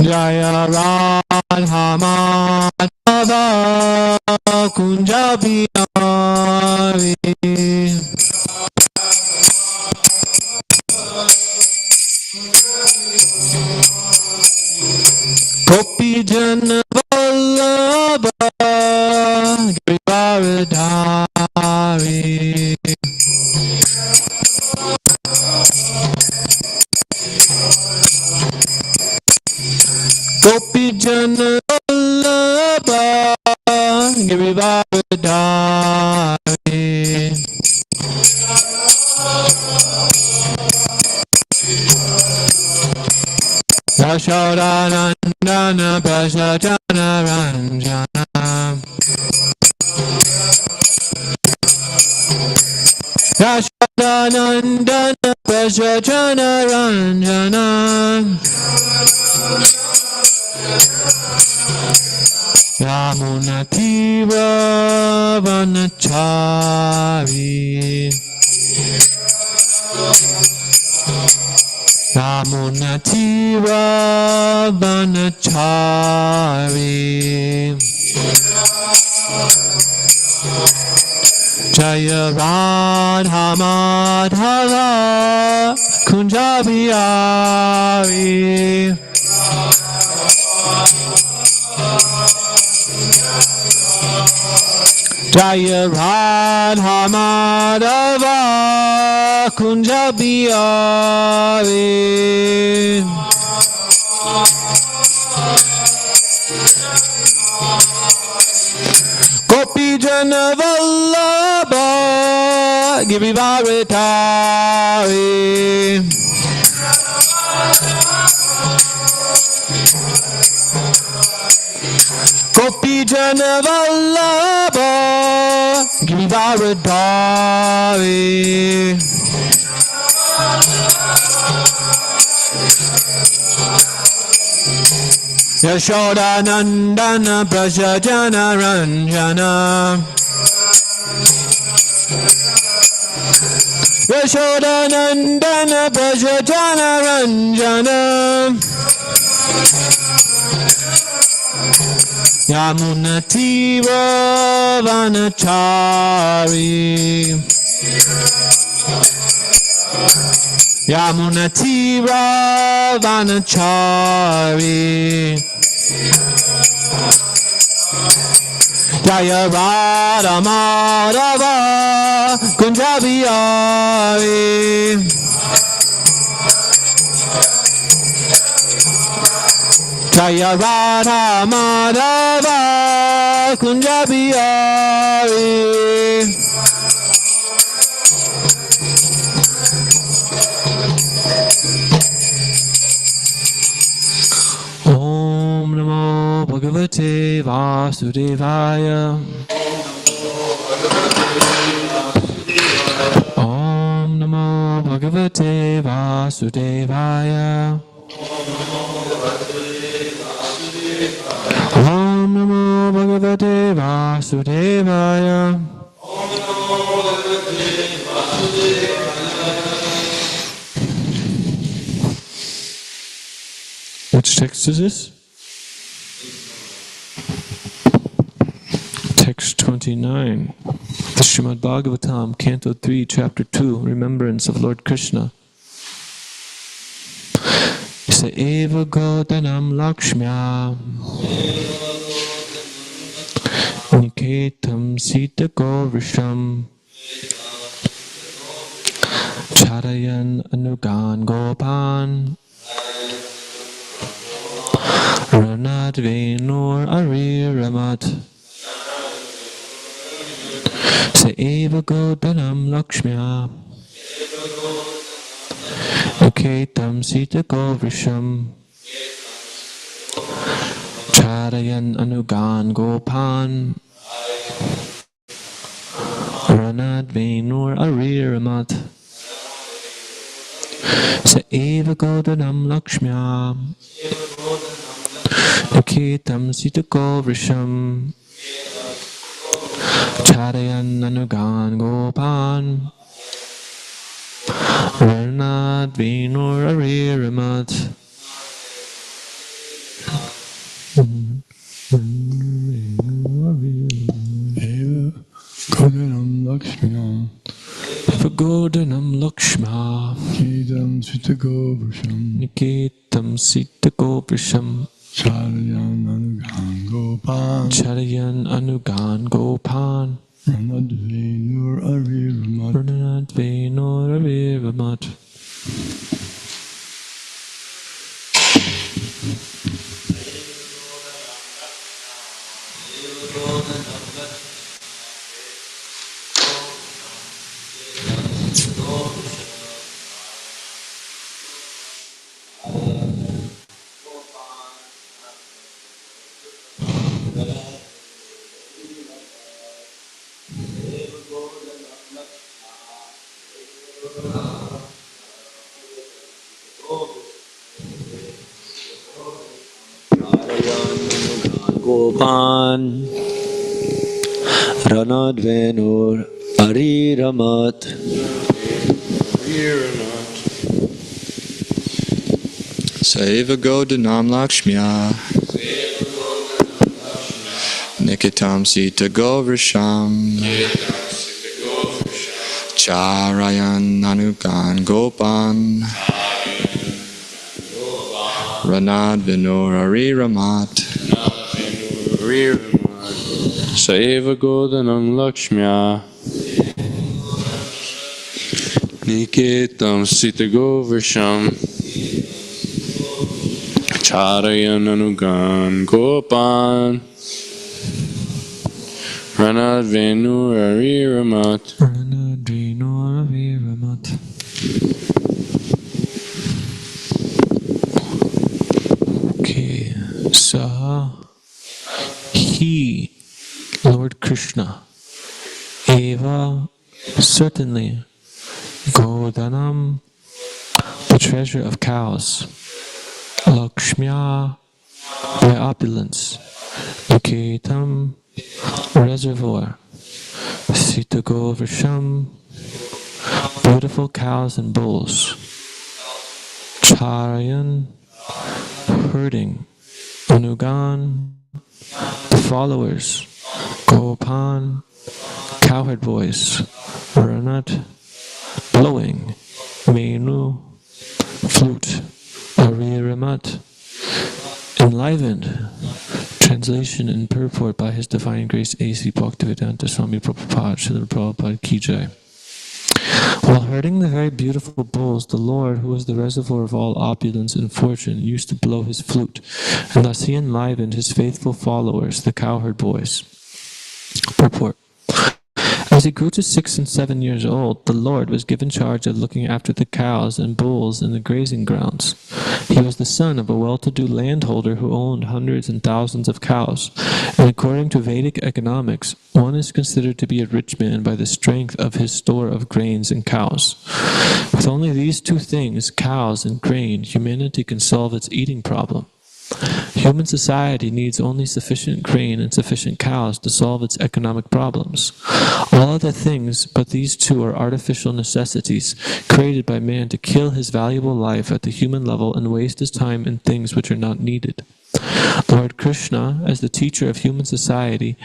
Jaya Radha Madhava Kunja Bihari Gopi Jana Vallabha Giridharidhari Gopi Jana Vallabha Giridharidhari Yashodanandana Prasajana Ranjana Yashodanandana Prasajana Ranjana Yamunatira Vanachari Yamunatira Vanachari Jaya Radha Madhava Kunja Bihari Jaya Radha Madhava Kunja Bihari Gopi Jana Vallabha Giridharidhari Gopi Jana Vallabha Giridharidhari Yashodanandana Prasajana Ranjana Yashodanandana Prasajana Ranjana Yamunatira Vanachari Yamunatira Vanachari Jaya Radha Madhava Kunja Bihari Jaya Radha Madhava Kunja Bihari Om Namo Bhagavate Vasudevaya Om Namo Vasudevaya. Om Namo Bhagavate Vasudevaya. Which text is this? Text 29. The Srimad Bhagavatam, Canto 3, Chapter 2, Remembrance of Lord Krishna. Sa eva godanam lakshmya niketam sita govrisham charayan anugan gopan ranad venur ariramat. Sa eva godanam lakshmya niketam sita govrisham charayan anugan gopan ranad venur ariramat. Sa eva godanam lakshmya niketam sita govrisham charayan anugan gopan ranad venur ariramat. Godanam Lakshmana Godanam Lakshma Niketam Sita Govrisham Niketam Sita Govrisham Charayan Anugan Gopan Charayan Anugan Gopan Ranadvenur Ariramat Ranad Venur Ariramat. Gopan Ranad Venur Ariramat. Saiva Godanam Lakshmya Nikitam Sita Govrisham Charayan Anugan Gopan Ranad Vinur Ariramat. Saiva Godanam Lakshmya Niketam Sita Govrisham Charayan Anugan Gopan Ranad Venur Ariramat. Ranad Venur Ariramat. Okay, Saha He, Lord Krishna, Eva, certainly, Godanam, the treasure of cows, Lakshmya, by opulence, Niketam, reservoir, Sita Govrisham, beautiful cows and bulls, Charayan, herding, Anugan, the followers, Gopan, cowherd boys, Ranat, blowing, Menu, flute, Ariramat, enlivened. Translation and purport by His Divine Grace A.C. Bhaktivedanta Swami Prabhupada, Srila Prabhupada Ki Jai. While herding the very beautiful bulls, the Lord, who is the reservoir of all opulence and fortune, used to blow his flute, and thus he enlivened his faithful followers, the cowherd boys. Purport. As he grew to 6 and 7 years old, the Lord was given charge of looking after the cows and bulls in the grazing grounds. He was the son of a well-to-do landholder who owned hundreds and thousands of cows, and according to Vedic economics, one is considered to be a rich man by the strength of his store of grains and cows. With only these two things, cows and grain, humanity can solve its eating problem. Human society needs only sufficient grain and sufficient cows to solve its economic problems. All other things but these two are artificial necessities created by man to kill his valuable life at the human level and waste his time in things which are not needed. Lord Krishna, as the teacher of human society,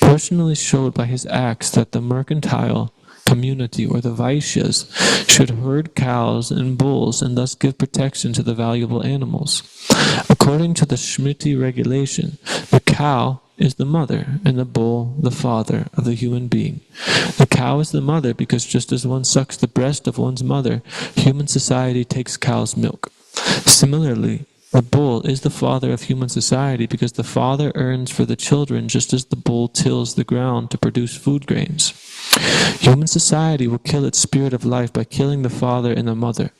personally showed by his acts that the mercantile community or the Vaishyas should herd cows and bulls and thus give protection to the valuable animals. According to the Smriti regulation, the cow is the mother and the bull the father of the human being. The cow is the mother because just as one sucks the breast of one's mother, human society takes cow's milk. Similarly, the bull is the father of human society because the father earns for the children just as the bull tills the ground to produce food grains. Human society will kill its spirit of life by killing the father and the mother.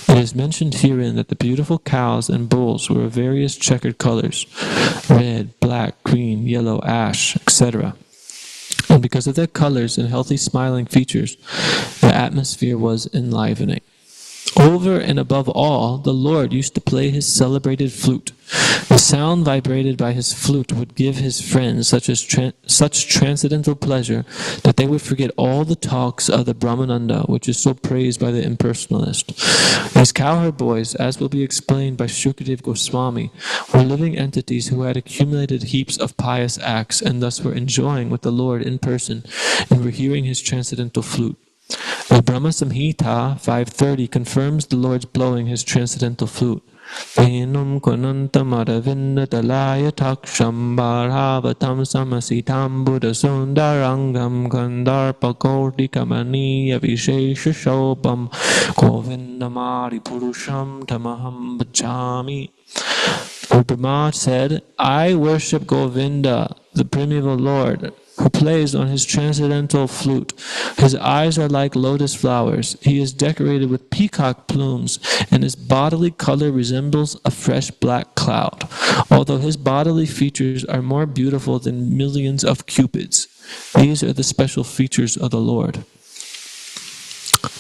It is mentioned herein that the beautiful cows and bulls were of various checkered colors, red, black, green, yellow, ash, etc. And because of their colors and healthy smiling features, the atmosphere was enlivening. Over and above all, the Lord used to play his celebrated flute. The sound vibrated by his flute would give his friends such transcendental pleasure that they would forget all the talks of the Brahmananda, which is so praised by the impersonalist. These cowherd boys, as will be explained by Shukadev Goswami, were living entities who had accumulated heaps of pious acts and thus were enjoying with the Lord in person and were hearing his transcendental flute. The Brahma Samhita 530 confirms the Lord's blowing his transcendental flute. Venum konantam aravinda talaya taksham bharavatam samasitam buddha sundarangam kandarpa korti kamaniya vishesha shobam govindamari purusham tamaham bhajami. Lord Brahma said, I worship Govinda, the primeval Lord, who plays on his transcendental flute. His eyes are like lotus flowers. He is decorated with peacock plumes, and his bodily color resembles a fresh black cloud, although his bodily features are more beautiful than millions of cupids. These are the special features of the Lord.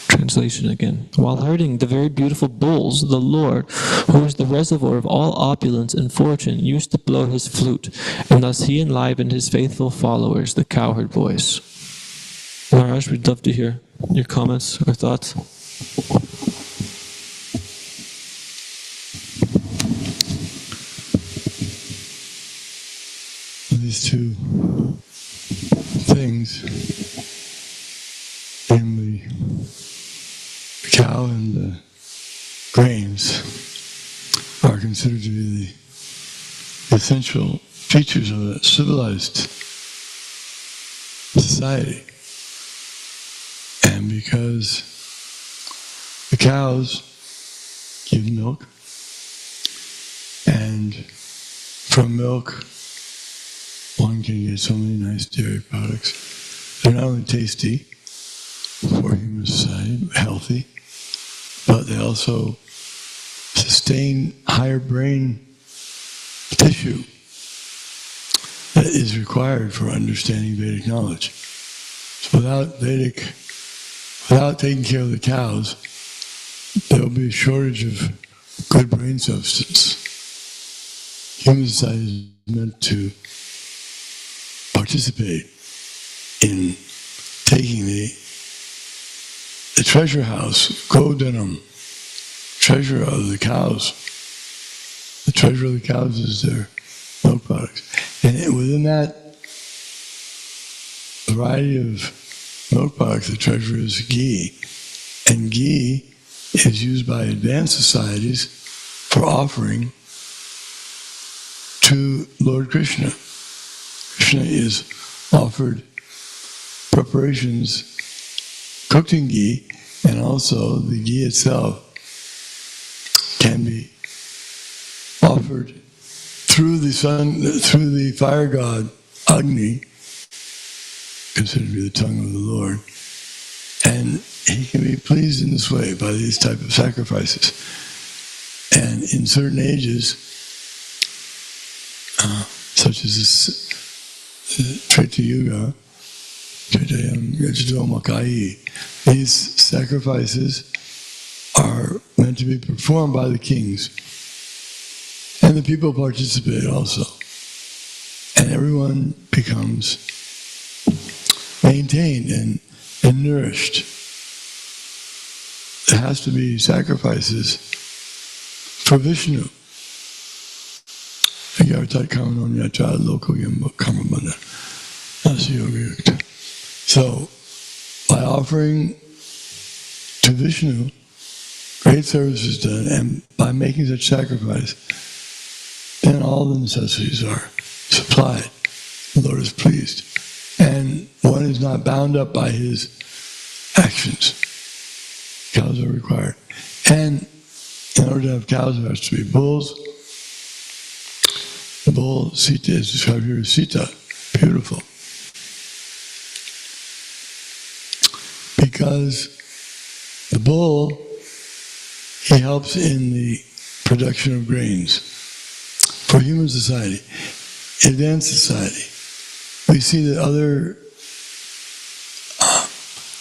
Translation again. While herding the very beautiful bulls, the Lord, who is the reservoir of all opulence and fortune, used to blow his flute, and thus he enlivened his faithful followers, the cowherd boys. Maharaj, we'd love to hear your comments or thoughts. These two things, namely the cow and the grains, are considered to be the essential features of a civilized society. And because the cows give milk, and from milk one can get so many nice dairy products. They're not only tasty for human society, healthy, but they also sustain higher brain tissue that is required for understanding Vedic knowledge. So without taking care of the cows, there will be a shortage of good brain substance. Human society is meant to participate in taking the treasure house, Godhanam, treasure of the cows. The treasure of the cows is their milk products. And within that variety of milk products, the treasure is ghee. And ghee is used by advanced societies for offering to Lord Krishna. Krishna is offered preparations cooked in ghee, and also the ghee itself can be offered through the sun, through the fire god Agni, considered to be the tongue of the Lord. And he can be pleased in this way by these type of sacrifices. And in certain ages, such as this Treta Yuga, these sacrifices are meant to be performed by the kings. And the people participate also. And everyone becomes maintained and nourished. There has to be sacrifices for Vishnu. So, by offering to Vishnu, great service is done, and by making such sacrifice, then all the necessities are supplied. The Lord is pleased. And one is not bound up by his actions. Cows are required. And in order to have cows, there has to be bulls. The bull, Sita, is described here as Sita, beautiful. Because the bull, he helps in the production of grains for human society. Advanced society, we see that other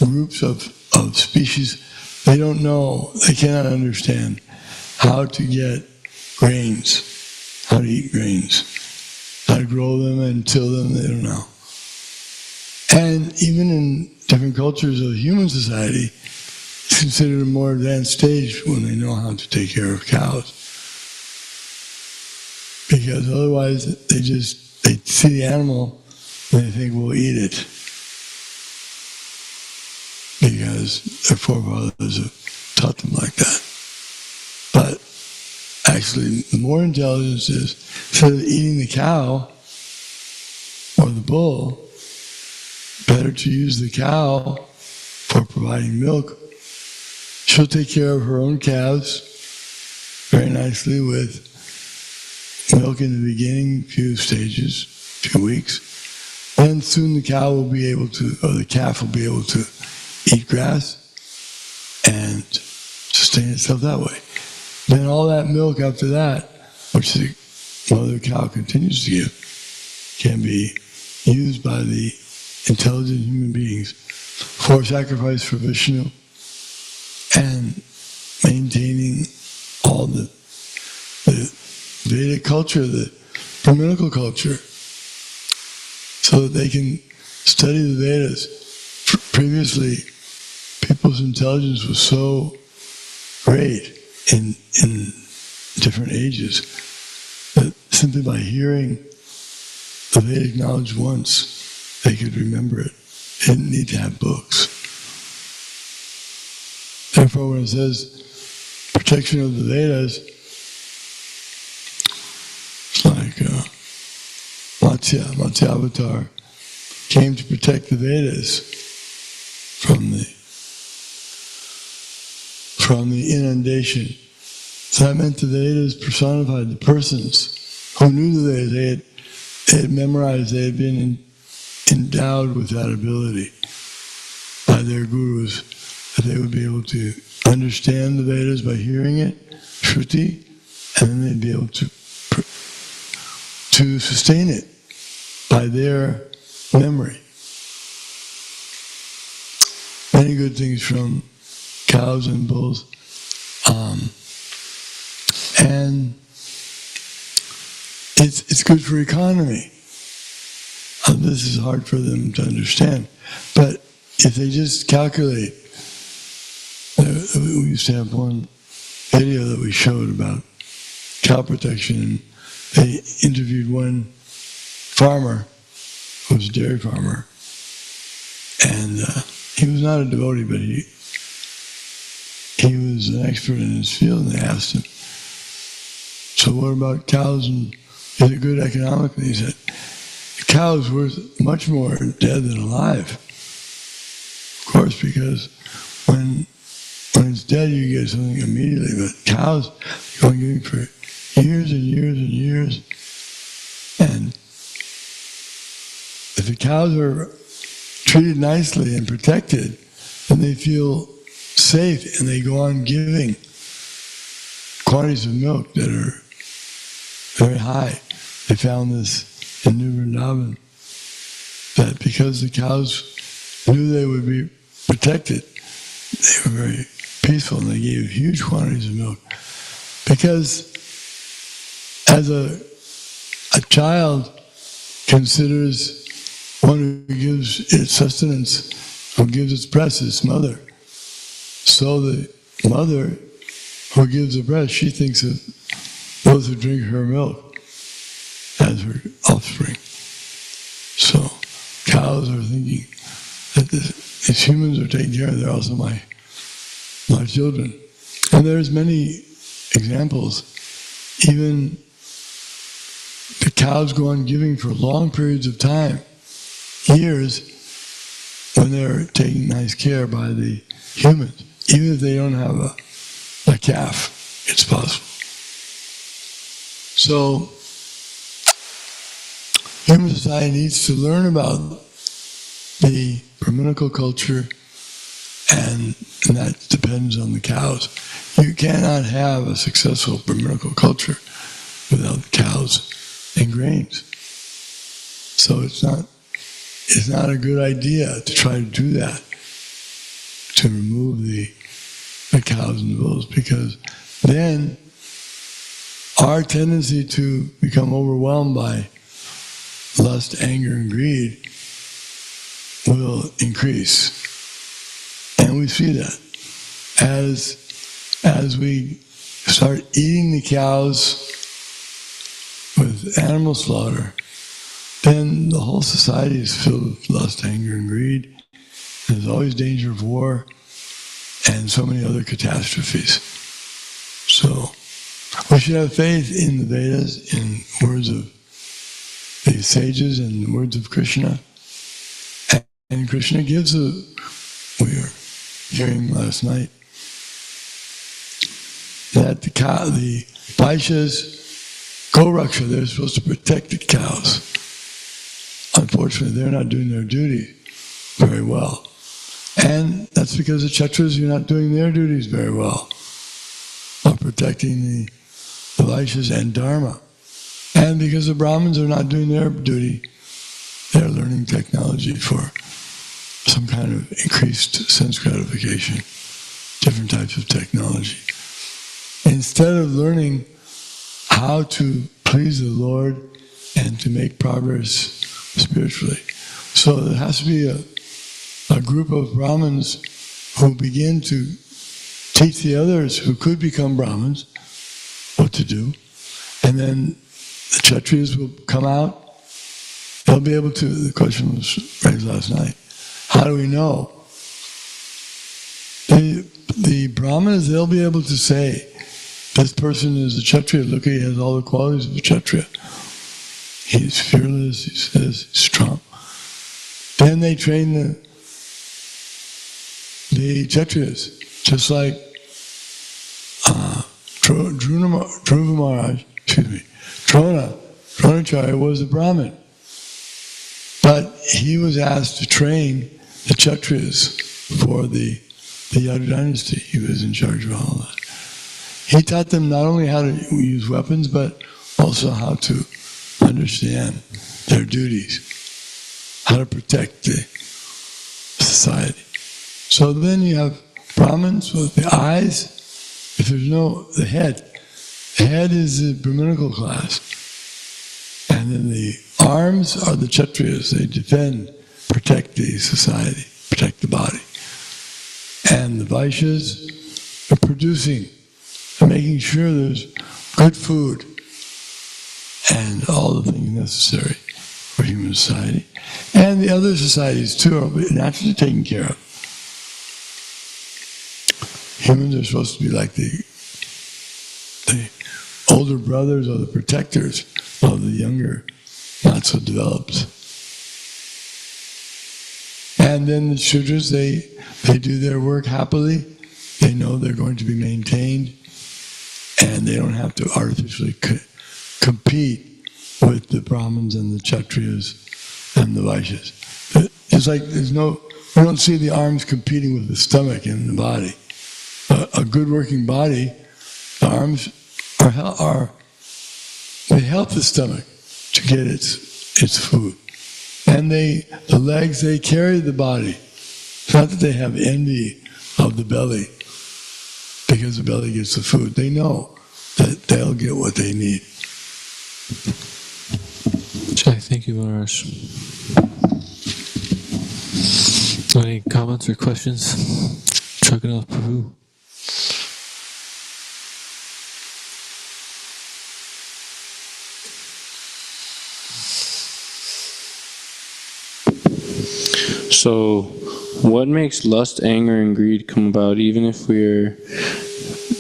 groups of species, they don't know, they cannot understand how to get grains, how to eat grains, how to grow them and till them, they don't know. And even in different cultures of human society, it's considered a more advanced stage when they know how to take care of cows. Because otherwise they see the animal and they think we'll eat it. Because their forefathers have taught them like that. But actually the more intelligence is, instead of eating the cow or the bull, better to use the cow for providing milk. She'll take care of her own calves very nicely with milk in the beginning, few stages, few weeks. And soon the cow will be able to, or the calf will be able to eat grass and sustain itself that way. Then all that milk after that, which the mother cow continues to give, can be used by the intelligent human beings for sacrifice for Vishnu and maintaining all the Vedic culture, the Brahminical culture, so that they can study the Vedas. Previously, people's intelligence was so great in different ages that simply by hearing the Vedic knowledge once, they could remember it. They didn't need to have books. Therefore, when it says protection of the Vedas, it's like Matsya Avatar came to protect the Vedas from the inundation. So that meant the Vedas personified the persons who knew the Vedas. They had memorized, they had been endowed with that ability by their gurus, that they would be able to understand the Vedas by hearing it, Shruti, and then they'd be able to sustain it by their memory. Many good things from cows and bulls. And it's good for economy. This is hard for them to understand. But if they just calculate, we used to have one video that we showed about cow protection, and they interviewed one farmer who was a dairy farmer, and he was not a devotee, but he was an expert in his field, and they asked him, so what about cows, and is it good economically? He said, the cow is worth much more dead than alive. Of course, because when it's dead, you get something immediately, but cows go on giving for years and years and years. And if the cows are treated nicely and protected, then they feel safe and they go on giving quantities of milk that are very high. They found this in New Vrindavan, that because the cows knew they would be protected, they were very peaceful and they gave huge quantities of milk. Because as a child considers one who gives its sustenance, who gives its breast, its mother. So the mother who gives the breast, she thinks of those who drink her milk as her offspring. So cows are thinking that these humans are taken care of, they're also my children. And there's many examples. Even the cows go on giving for long periods of time, years, when they're taking nice care by the humans. Even if they don't have a calf, it's possible. So, human society needs to learn about the Brahminical culture, and that depends on the cows. You cannot have a successful Brahminical culture without cows and grains. So it's not a good idea to try to do that, to remove the cows and the bulls, because then our tendency to become overwhelmed by lust, anger, and greed will increase. And we see that as we start eating the cows with animal slaughter, then the whole society is filled with lust, anger, and greed. There's always danger of war and so many other catastrophes. So we should have faith in the Vedas, in words of the sages and the words of Krishna. And Krishna gives we were hearing last night, that the Vaishyas, Goraksha, they're supposed to protect the cows. Unfortunately, they're not doing their duty very well. And that's because the Kshatras are not doing their duties very well of protecting the Vaishyas and Dharma. And because the Brahmins are not doing their duty, they're learning technology for some kind of increased sense gratification, different types of technology. Instead of learning how to please the Lord and to make progress spiritually. So there has to be a group of Brahmins who begin to teach the others who could become Brahmins what to do. And then the Kshatriyas will come out. They'll be able to, the question was raised last night, how do we know? The Brahmanas, they'll be able to say, this person is a Kshatriya, look, he has all the qualities of a Kshatriya. He's fearless, he says, he's strong. Then they train the Kshatriyas, just like Dronacharya was a Brahmin. But he was asked to train the Kshatriyas for the Yadu dynasty. He was in charge of all that. He taught them not only how to use weapons, but also how to understand their duties, how to protect the society. So then you have Brahmins with the eyes. If there's the head. The head is the Brahminical class. And then the arms are the Kshatriyas. They defend, protect the society, protect the body. And the Vaishyas are producing and making sure there's good food and all the things necessary for human society. And the other societies too are naturally taken care of. Humans are supposed to be like the older brothers or the protectors of the younger, not so developed. And then the Shudras, they do their work happily. They know they're going to be maintained, and they don't have to artificially compete with the Brahmins and the Kshatriyas and the Vaishyas. The It's like we don't see the arms competing with the stomach in the body. A good working body, the arms they help the stomach to get its food. And the legs, they carry the body. It's not that they have envy of the belly because the belly gets the food. They know that they'll get what they need. Jai, thank you, Maharaj. Any comments or questions? Jagannath Prabhu. So, what makes lust, anger, and greed come about even if we're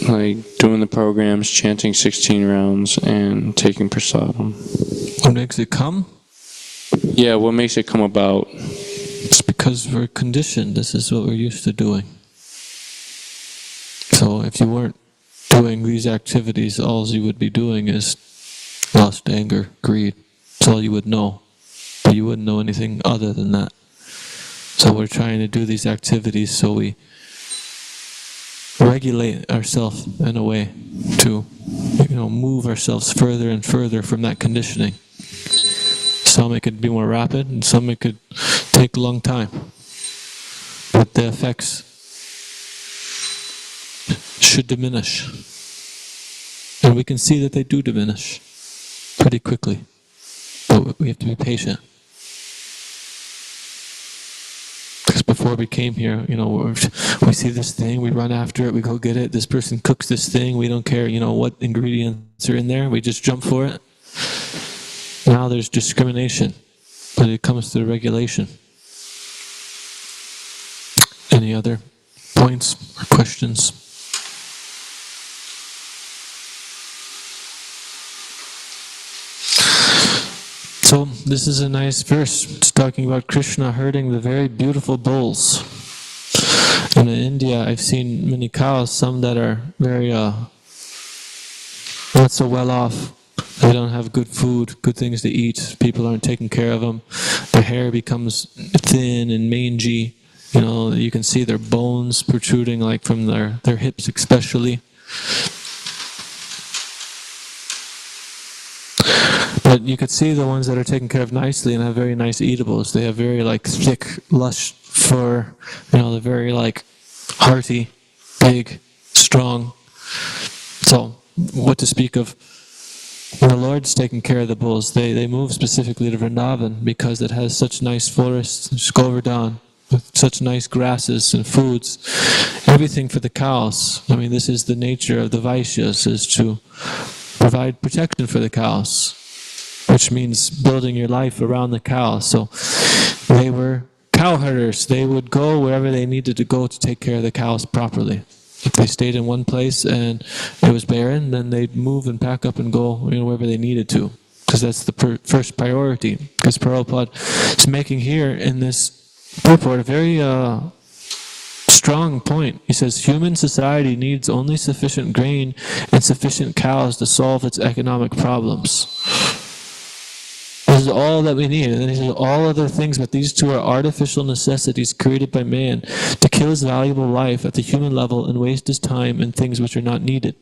like doing the programs, chanting 16 rounds, and taking prasadam? What makes it come? Yeah, what makes it come about? It's because we're conditioned. This is what we're used to doing. So if you weren't doing these activities, all you would be doing is lust, anger, greed. That's all you would know. But you wouldn't know anything other than that. So we're trying to do these activities so we regulate ourselves in a way to, move ourselves further and further from that conditioning. Some it could be more rapid, and some it could take a long time. But the effects should diminish. And we can see that they do diminish pretty quickly. But we have to be patient. Because before we came here, we see this thing, we run after it, we go get it. This person cooks this thing, we don't care, what ingredients are in there, we just jump for it. Now there's discrimination, but it comes to the regulation. Any other points or questions? So this is a nice verse. It's talking about Krishna herding the very beautiful bulls. And in India, I've seen many cows, some that are very not so well off. They don't have good food, good things to eat. People aren't taking care of them. Their hair becomes thin and mangy. You can see their bones protruding, like from their hips especially. But you could see the ones that are taken care of nicely and have very nice eatables. They have very thick, lush fur. They're very hearty, big, strong. So what to speak of when the Lord's taking care of the bulls? They move specifically to Vrindavan because it has such nice forests, Govardhan, with such nice grasses and foods. Everything for the cows. This is the nature of the Vaishyas, is to provide protection for the cows, which means building your life around the cows. So they were cow herders. They would go wherever they needed to go to take care of the cows properly. If they stayed in one place and it was barren, then they'd move and pack up and go wherever they needed to, because that's the first priority. Because Prabhupada is making here in this purport a very strong point. He says, human society needs only sufficient grain and sufficient cows to solve its economic problems. This is all that we need. And then he says all other things, but these two are artificial necessities created by man to kill his valuable life at the human level and waste his time in things which are not needed.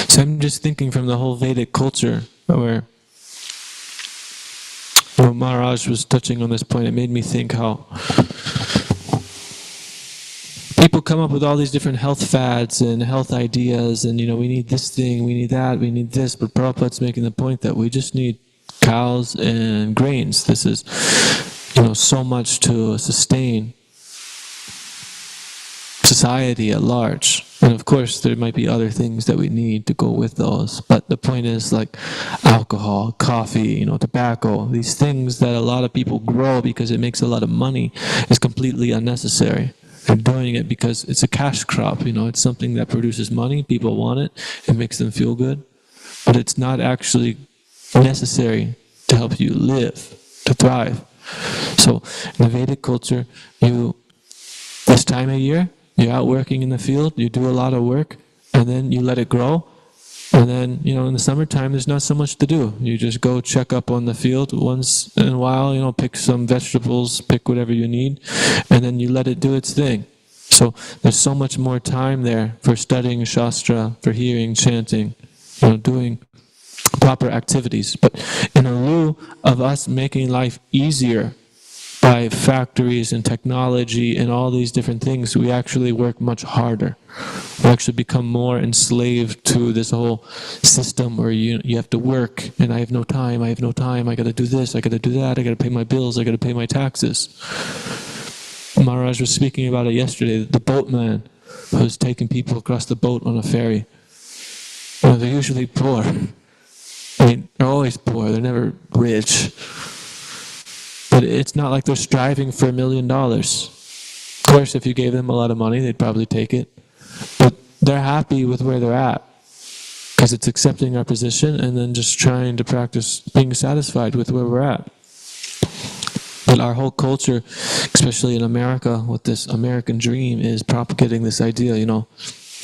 So I'm just thinking from the whole Vedic culture where Maharaj was touching on this point. It made me think how people come up with all these different health fads and health ideas, and we need this thing, we need that, we need this, but Prabhupada's making the point that we just need cows and grains. This is, so much to sustain society at large. And of course, there might be other things that we need to go with those. But the point is, alcohol, coffee, tobacco, these things that a lot of people grow because it makes a lot of money is completely unnecessary. They're doing it because it's a cash crop. It's something that produces money. People want it. It makes them feel good. But it's not actually necessary to help you live, to thrive. So in the Vedic culture, this time of year, you're out working in the field, you do a lot of work, and then you let it grow, And then, in the summertime, there's not so much to do. You just go check up on the field once in a while, pick some vegetables, pick whatever you need, and then you let it do its thing. So there's so much more time there for studying Shastra, for hearing, chanting, doing proper activities. But in lieu of us making life easier by factories and technology and all these different things, we actually work much harder. We actually become more enslaved to this whole system where you have to work, and I have no time, I got to do this, I got to do that, I got to pay my bills, I got to pay my taxes. Maharaj was speaking about it yesterday, the boatman who's taking people across the boat on a ferry. They're usually poor. They're always poor, they're never rich. But it's not like they're striving for $1 million. Of course, if you gave them a lot of money, they'd probably take it. But they're happy with where they're at, because it's accepting our position and then just trying to practice being satisfied with where we're at. But our whole culture, especially in America, with this American dream, is propagating this idea,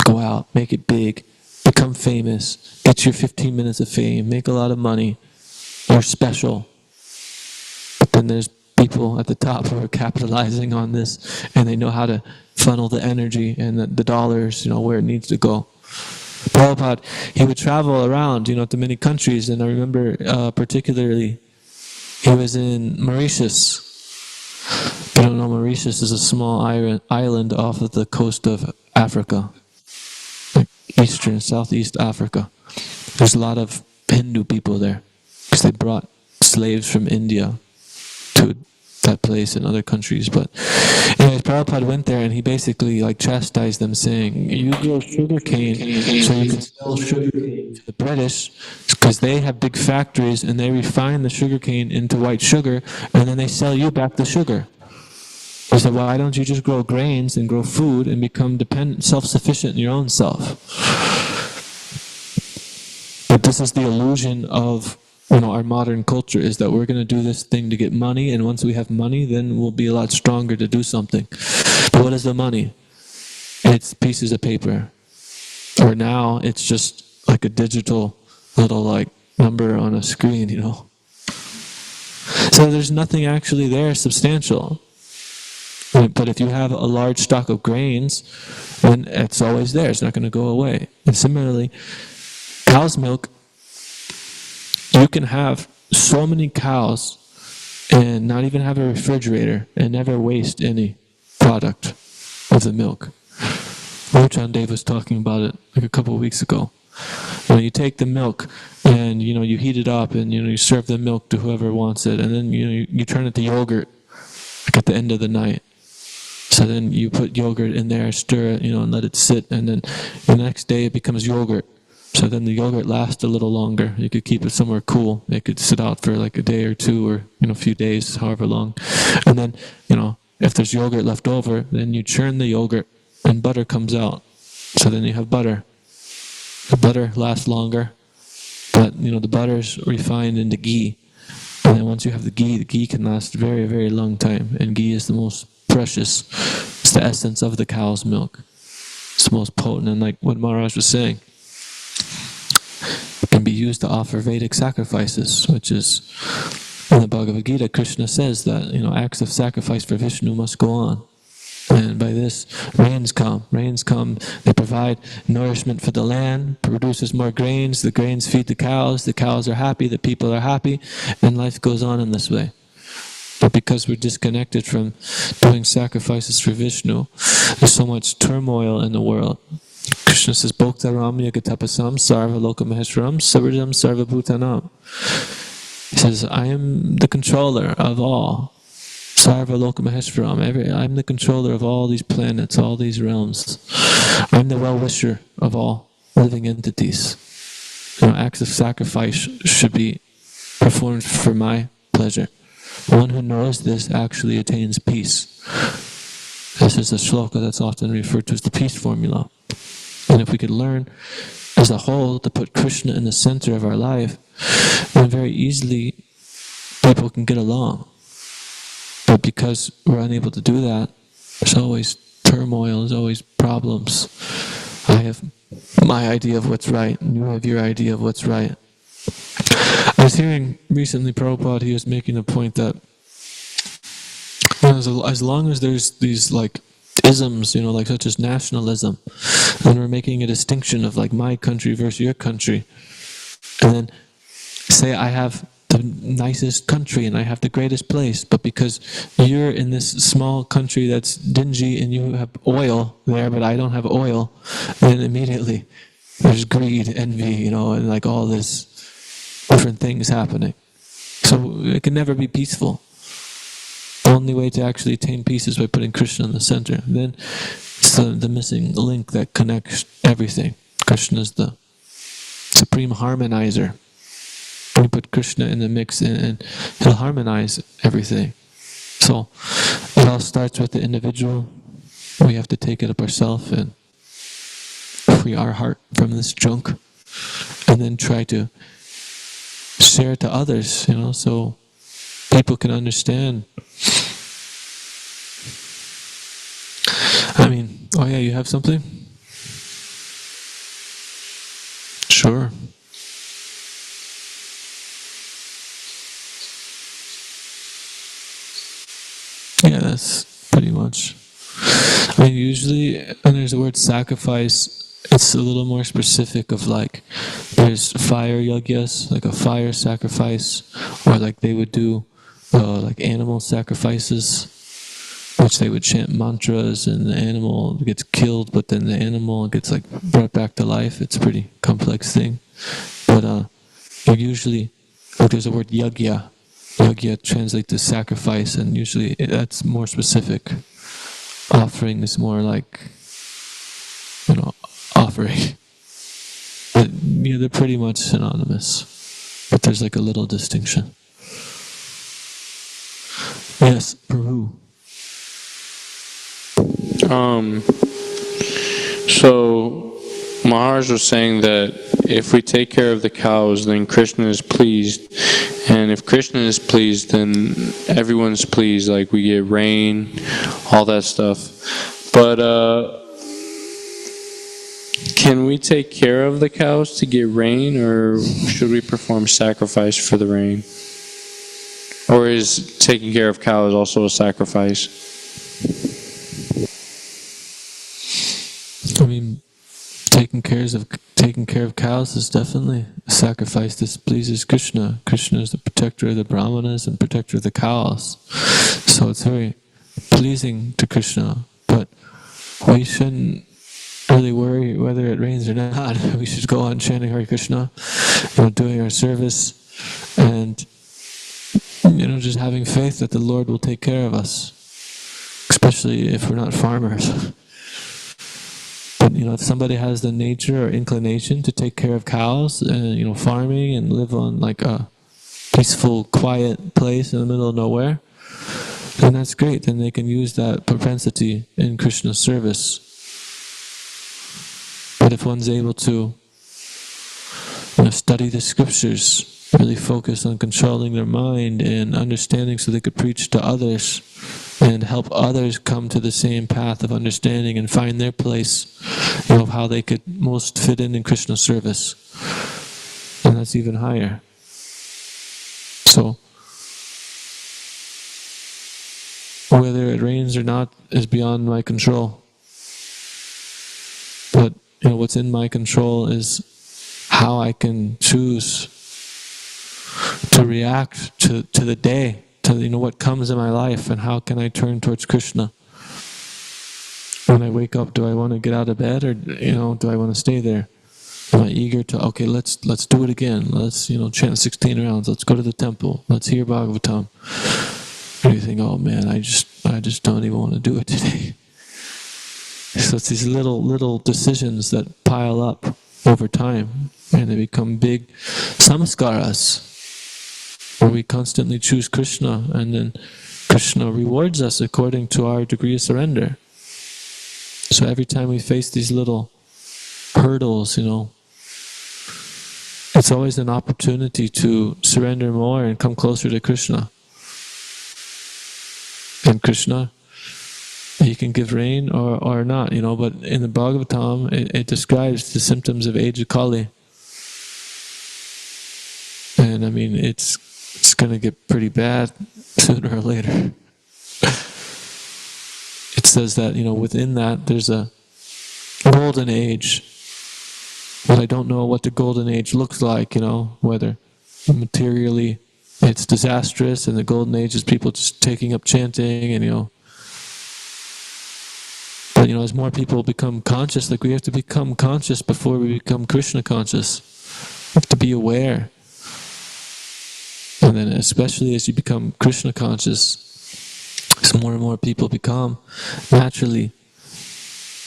go out, make it big, become famous, get your 15 minutes of fame, make a lot of money, you're special. But then there's people at the top who are capitalizing on this, and they know how to funnel the energy and the dollars, where it needs to go. Prabhupada, he would travel around, to many countries, and I remember particularly he was in Mauritius. If you don't know, Mauritius is a small island off of the coast of Africa, like eastern, southeast Africa. There's a lot of Hindu people there, because they brought slaves from India to that place and other countries. But anyways, Prabhupada went there and he basically chastised them, saying, you grow sugarcane so you can sell sugarcane to the British, because they have big factories and they refine the sugarcane into white sugar, and then they sell you back the sugar. He said, why don't you just grow grains and grow food and become dependent, self-sufficient in your own self? But this is the illusion of our modern culture, is that we're going to do this thing to get money, and once we have money, then we'll be a lot stronger to do something. But what is the money? It's pieces of paper. Or now, it's just like a digital little number on a screen, So there's nothing actually there substantial. But if you have a large stock of grains, then it's always there. It's not going to go away. And similarly, cow's milk, you can have so many cows and not even have a refrigerator and never waste any product of the milk. Rochan Dev was talking about it a couple of weeks ago. You take the milk and you heat it up and you serve the milk to whoever wants it, and then you turn it to yogurt at the end of the night. So then you put yogurt in there, stir it, and let it sit, and then the next day it becomes yogurt. So then the yogurt lasts a little longer. You could keep it somewhere cool. It could sit out for a day or two, or a few days, however long. And then, if there's yogurt left over, then you churn the yogurt and butter comes out. So then you have butter. The butter lasts longer, but the butter's refined into ghee. And then once you have the ghee can last a very, very long time. And ghee is the most precious. It's the essence of the cow's milk. It's the most potent, and like what Maharaj was saying, can be used to offer Vedic sacrifices, which is, in the Bhagavad Gita, Krishna says that, acts of sacrifice for Vishnu must go on. And by this, rains come, they provide nourishment for the land, produces more grains, the grains feed the cows are happy, the people are happy, and life goes on in this way. But because we're disconnected from doing sacrifices for Vishnu, there's so much turmoil in the world. Krishna says, Bhoktaram yagatapasam sarva lokamaheshwaram savridam sarva bhutanam. He says, I am the controller of all. Sarva lokamaheshwaram. I'm the controller of all these planets, all these realms. I'm the well-wisher of all living entities. Acts of sacrifice should be performed for my pleasure. One who knows this actually attains peace. This is a shloka that's often referred to as the peace formula. And if we could learn as a whole to put Krishna in the center of our life, then very easily people can get along. But because we're unable to do that, there's always turmoil, there's always problems. I have my idea of what's right, and you have your idea of what's right. I was hearing recently Prabhupada, he was making a point that as long as there's these like isms, like such as nationalism, and we're making a distinction of like my country versus your country, and then say I have the nicest country and I have the greatest place, but because you're in this small country that's dingy and you have oil there, but I don't have oil, then immediately there's greed, envy, and like all this different things happening. So it can never be peaceful. The only way to actually attain peace is by putting Krishna in the center. Then it's the missing link that connects everything. Krishna is the supreme harmonizer. We put Krishna in the mix and he'll harmonize everything. So it all starts with the individual. We have to take it up ourselves and free our heart from this junk, and then try to share it to others, so people can understand. Oh yeah, you have something? Sure. Yeah, that's pretty much. Usually when there's the word sacrifice, it's a little more specific of like, there's fire yagyas, like a fire sacrifice, or like they would do like animal sacrifices, which they would chant mantras and the animal gets killed, but then the animal gets like brought back to life. It's a pretty complex thing. But usually, there's the word yagya. Yagya translates to sacrifice, and usually that's more specific. Offering is more like, offering. But, they're pretty much synonymous. But there's like a little distinction. Yes, Prabhu. So Maharaj was saying that if we take care of the cows, then Krishna is pleased. And if Krishna is pleased, then everyone's pleased. Like we get rain, all that stuff. But can we take care of the cows to get rain, or should we perform sacrifice for the rain? Or is taking care of cows also a sacrifice? Taking care of cows is definitely a sacrifice that pleases Krishna. Krishna is the protector of the brahmanas and protector of the cows. So it's very pleasing to Krishna. But we shouldn't really worry whether it rains or not. We should go on chanting Hare Krishna, doing our service, and just having faith that the Lord will take care of us, especially if we're not farmers. But if somebody has the nature or inclination to take care of cows and farming and live on like a peaceful, quiet place in the middle of nowhere, then that's great. Then they can use that propensity in Krishna's service. But if one's able to study the scriptures, really focus on controlling their mind and understanding so they could preach to others and help others come to the same path of understanding and find their place, of how they could most fit in Krishna's service. And that's even higher. So, whether it rains or not is beyond my control. But, what's in my control is how I can choose to react to the day, to what comes in my life, and how can I turn towards Krishna. When I wake up, do I want to get out of bed, or do I want to stay there? Am I eager to, okay, let's do it again. Let's chant 16 rounds. Let's go to the temple. Let's hear Bhagavatam. Or do you think, oh man, I just don't even want to do it today. So it's these little decisions that pile up over time, and they become big samskaras, where we constantly choose Krishna, and then Krishna rewards us according to our degree of surrender. So every time we face these little hurdles, it's always an opportunity to surrender more and come closer to Krishna. And Krishna He can give rain or not, but in the Bhagavatam, it describes the symptoms of age of Kali. And I mean, it's going to get pretty bad sooner or later. It says that, within that, there's a golden age. But I don't know what the golden age looks like, whether materially it's disastrous and the golden age is people just taking up chanting and, but, as more people become conscious, like we have to become conscious before we become Krishna conscious. We have to be aware. And then especially as you become Krishna conscious, as more and more people become, naturally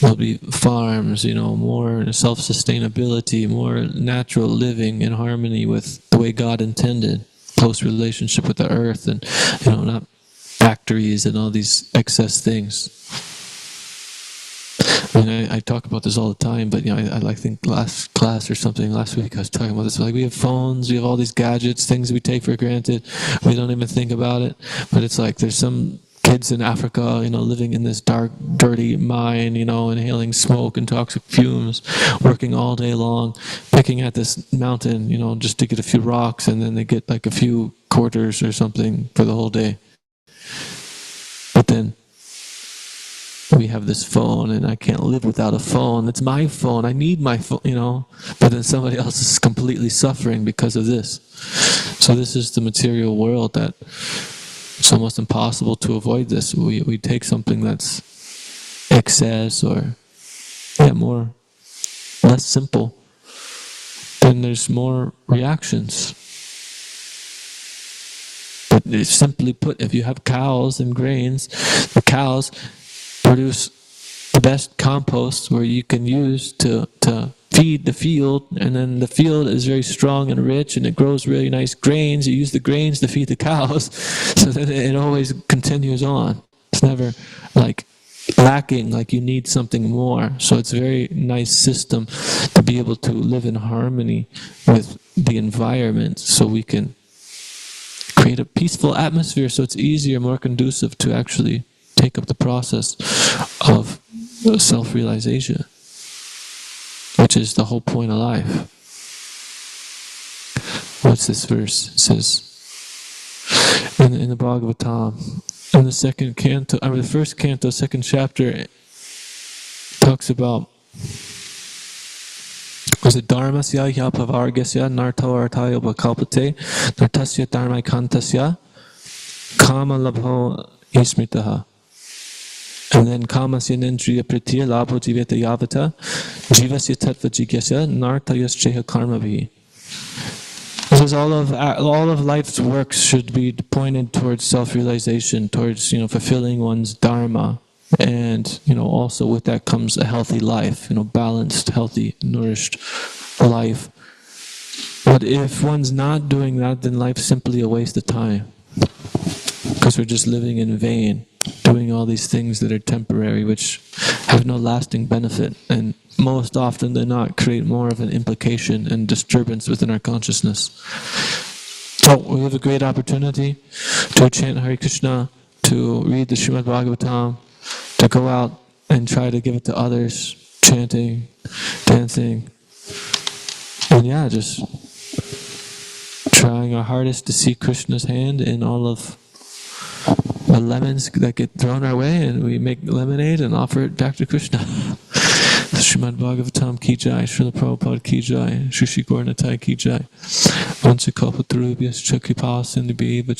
there'll be farms, more self-sustainability, more natural living in harmony with the way God intended, close relationship with the earth, and not factories and all these excess things. I mean, I talk about this all the time, but I think last class or something last week I was talking about this. Like we have phones, we have all these gadgets, things we take for granted. We don't even think about it, but it's like there's some kids in Africa, living in this dark, dirty mine, inhaling smoke and toxic fumes, working all day long, picking at this mountain, just to get a few rocks, and then they get like a few quarters or something for the whole day. But then we have this phone, and I can't live without a phone. It's my phone. I need my phone, But then somebody else is completely suffering because of this. So this is the material world that it's almost impossible to avoid this. We take something that's excess or less simple, then there's more reactions. But simply put, if you have cows and grains, the cows produce the best compost where you can use to feed the field, and then the field is very strong and rich and it grows really nice grains. You use the grains to feed the cows, so then it always continues on. It's never like lacking, like you need something more. So it's a very nice system to be able to live in harmony with the environment, so we can create a peaceful atmosphere, so it's easier, more conducive to actually take up the process of self-realization, which is the whole point of life. What's this verse? It says in the Bhagavatam, in the second canto, the first canto, second chapter, it talks about, was it dharmasya yapavargasya narto artayo bakalpate nartasya dharmai kantasya kama labho ismritaha. And then kamasya nendriya pritya labho jiveta yavata jivasya tattva jigyasya nartayascheha karmabhi. This is all of life's works should be pointed towards self-realization, towards fulfilling one's dharma, and also with that comes a healthy life, balanced, healthy, nourished life. But if one's not doing that, then life's simply a waste of time, because we're just living in vain, doing all these things that are temporary, which have no lasting benefit, and most often than not create more of an implication and disturbance within our consciousness. So we have a great opportunity to chant Hare Krishna, to read the Srimad Bhagavatam, to go out and try to give it to others, chanting, dancing, and just trying our hardest to see Krishna's hand in all of the lemons that get thrown our way, and we make lemonade and offer it back to Krishna. Srimad Bhagavatam ki jai, Srila Prabhupada ki jai, Shri Gaura Nitai ki jai. Vancha kalpatarubhyascha kripa sindhubhyeva